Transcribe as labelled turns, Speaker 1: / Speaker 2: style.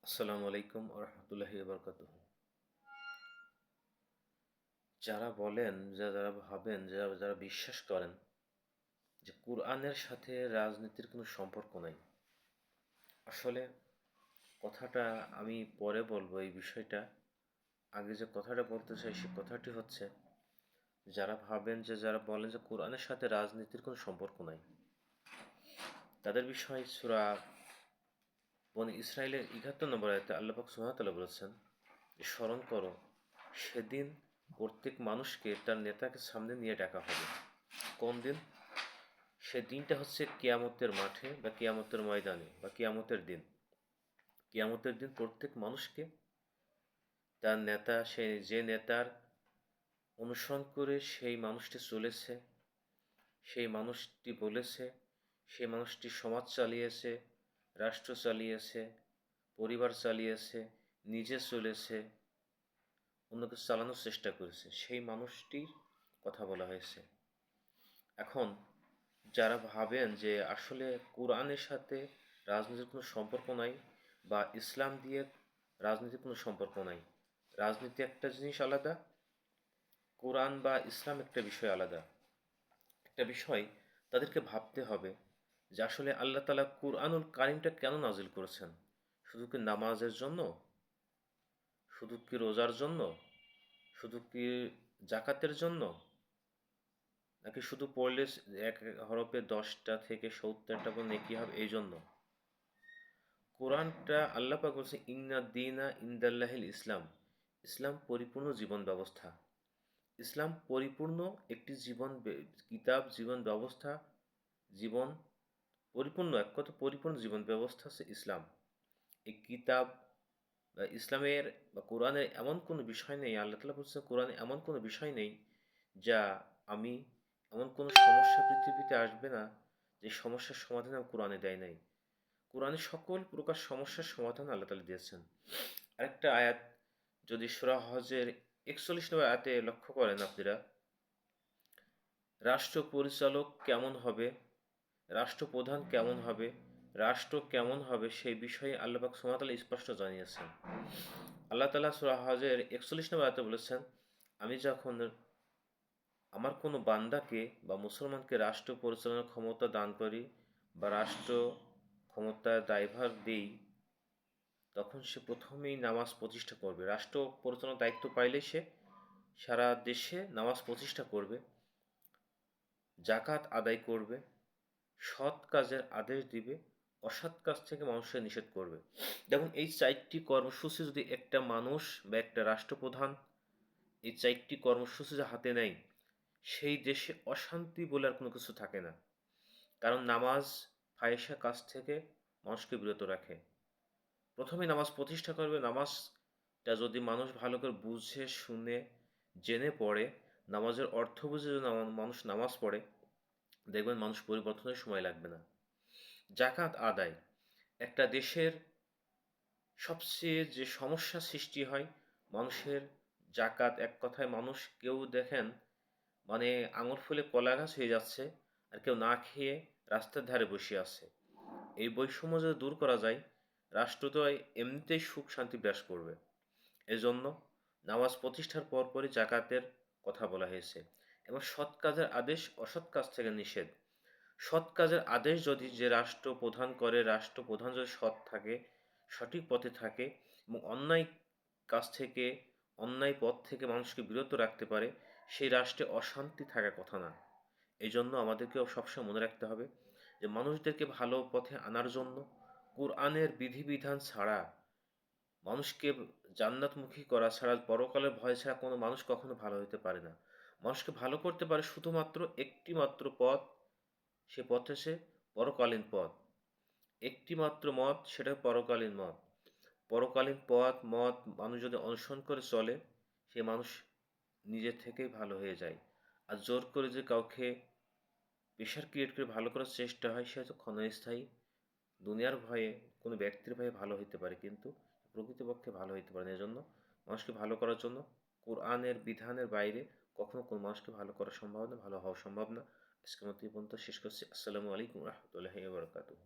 Speaker 1: আসসালামু আলাইকুম রহমতুল্লাহি বারকাতুহু। যারা বলেন, যারা ভাবেন, যারা বিশ্বাস করেন যে কুরআনের সাথে রাজনীতির কোনো সম্পর্ক নাই, আসলে কথাটা আমি পরে বলবো। এই বিষয়টা আগে যে কথাটা বলতে চাই সে কথাটি হচ্ছে, যারা বলেন যে কুরআনের সাথে রাজনীতির কোনো সম্পর্ক নাই, তাদের বিষয় সূরা বনী ইসরাইলের ৭১ নম্বর আয়াতে আল্লাহ পাক সুবহানাহু ওয়া তাআলা বলেছেন যে স্মরণ করো সেদিন প্রত্যেক মানুষকে তার নেতাকে সামনে নিয়ে ডাকা হবে। কোন দিন? সে দিনটা হচ্ছে কিয়ামতের মাঠে বা কিয়ামতের ময়দানে বা কিয়ামতের দিন। কিয়ামতের দিন প্রত্যেক মানুষকে তার নেতা, সে যে নেতার অনুসরণ করে সেই মানুষটি চলেছে, সেই মানুষটি বলেছে, সেই মানুষটি সমাজ চালিয়েছে, রাষ্ট্র চালিয়েছে, পরিবার চালিয়েছে, নিজে চলেছে, অন্যকে চালানোর চেষ্টা করেছে, সেই মানুষটির কথা বলা হয়েছে। এখন যারা ভাবেন যে আসলে কোরআনের সাথে রাজনীতির কোনো সম্পর্ক নাই বা ইসলাম দিয়ে রাজনীতির কোনো সম্পর্ক নাই, রাজনীতি একটা জিনিস আলাদা, কোরআন বা ইসলাম একটা বিষয় আলাদা। একটা বিষয় তাদেরকে ভাবতে হবে যে আসলে আল্লাহ তাআলা কুরআনুল কারীমটা কেন নাজিল করেছেন? শুধু কি নামাজের জন্য? শুধু কি রোজার জন্য? শুধু কি জাকাতের জন্য? নাকি শুধু পড়লে এক হরফে 10টা থেকে 70টা পর্যন্ত নেকি হবে এই জন্য? কোরআনটা আল্লাহ পাক বলছে ইন্না দীনা ইনদাল্লাহিল ইসলাম। ইসলাম পরিপূর্ণ জীবন ব্যবস্থা। ইসলাম পরিপূর্ণ একটি কিতাব, জীবন ব্যবস্থা, জীবন পরিপূর্ণ, এক কথা পরিপূর্ণ জীবন ব্যবস্থা হচ্ছে ইসলাম। এই কিতাব বা ইসলামের বা কোরআনের এমন কোনো বিষয় নেই, আল্লাহ তাআলা বলছে কোরআনে এমন কোনো বিষয় নেই যা আমি এমন কোনো সমস্যা পৃথিবীতে আসবে না যে সমস্যার সমাধান আমি কোরআনে দেয় নাই। কোরআনে সকল প্রকার সমস্যার সমাধান আল্লাহ তাআলা দিয়েছেন। আরেকটা আয়াত যদি সূরা হজের ৪১ নম্বর আয়াতে লক্ষ্য করেন আপনারা, রাষ্ট্র পরিচালক কেমন হবে, রাষ্ট্রপ্রধান কেমন হবে, রাষ্ট্র কেমন হবে সেই বিষয়ে আল্লাহ পাক সুবহানাহু ওয়া তাআলা স্পষ্ট জানিয়েছেন। আল্লাহ তাআলা সূরা হজের ৪১ নম্বর আয়াতে বলেছেন, আমি যখন আমার কোনো বান্দাকে বা মুসলমানকে রাষ্ট্র পরিচালনার ক্ষমতা দান করি বা রাষ্ট্র ক্ষমতার দায়ভার দেই, তখন সে প্রথমেই নামাজ প্রতিষ্ঠা করবে। রাষ্ট্র পরিচালনার দায়িত্ব পাইলে সে সারা দেশে নামাজ প্রতিষ্ঠা করবে, জাকাত আদায় করবে, সৎ কাজের আদেশ দিবে, অসৎ কাজ থেকে মানুষকে নিষেধ করবে। দেখুন, এই 4টি কর্মসূচি যদি একটা মানুষ বা একটা রাষ্ট্রপ্রধান এই 4টি কর্মসূচি যে হাতে নেয়, সেই দেশে অশান্তি বলে আর কোনো কিছু থাকে না। কারণ নামাজ ফাহিশা কাজ থেকে মানুষকে বিরত রাখে। প্রথমে নামাজ প্রতিষ্ঠা করবে। নামাজটা যদি মানুষ ভালো করে বুঝে শুনে জেনে পড়ে, নামাজের অর্থ বুঝে যদি মানুষ নামাজ পড়ে, দেখবেন মানুষ পরিবর্তনের সময় লাগবে না। জাকাত আদায়, একটা দেশের সবচেয়ে যে সমস্যা সৃষ্টি হয় মানুষের, জাকাত, এক কথায় মানুষ কেউ দেখেন মানে আঙুর ফুলে কলা গাছ হয়ে যাচ্ছে আর কেউ না খেয়ে রাস্তার ধারে বসে আছে। এই বৈষম্য যদি দূর করা যায়, রাষ্ট্র তো এমনিতেই সুখ শান্তি বিরাজ করবে। এজন্য নামাজ প্রতিষ্ঠার পরপরই জাকাতের কথা বলা হয়েছে এবং সৎ কাজের আদেশ, অসৎ কাজ থেকে নিষেধ। সৎ কাজের আদেশ যদি যে রাষ্ট্রপ্রধান করে, রাষ্ট্রপ্রধান যদি সৎ থাকে, সঠিক পথে থাকে এবং অন্যায় কাজ থেকে, অন্যায় পথ থেকে মানুষকে বিরত রাখতে পারে, সেই রাষ্ট্রে অশান্তি থাকার কথা না। এই জন্য আমাদেরকেও সবসময় মনে রাখতে হবে যে মানুষদেরকে ভালো পথে আনার জন্য কোরআনের বিধিবিধান ছাড়া, মানুষকে জান্নাতমুখী করা ছাড়া, পরকালের ভয় ছাড়া কোনো মানুষ কখনো ভালো হতে পারে না। মানুষকে ভালো করতে পারে শুধুমাত্র একটি মাত্র পথ, সে পথ হচ্ছে পরকালীন পথ। একটি মাত্র মত, সেটা পরকালীন মত। পরকালীন মত মানুষ যদি অনুসরণ করে চলে, সে মানুষ নিজে থেকেই ভালো হয়ে যায়। আর জোর করে যে কাউকে প্রেশার ক্রিয়েট করে ভালো করার চেষ্টা হয়, সে হয়তো ক্ষণস্থায়ী। দুনিয়ার ভয়ে, কোনো ব্যক্তির ভয়ে ভালো হইতে পারে, কিন্তু প্রকৃতপক্ষে ভালো হইতে পারে না। এজন্য মানুষকে ভালো করার জন্য কোরআনের বিধানের বাইরে কখনো কোনো মানুষকে ভালো করা সম্ভব না, ভালো হওয়া সম্ভব না। আজকের মতো এই পর্যন্ত শেষ করছি। আসসালামু আলাইকুম রহমতুল্লাহি ওয়া বারাকাতুহু।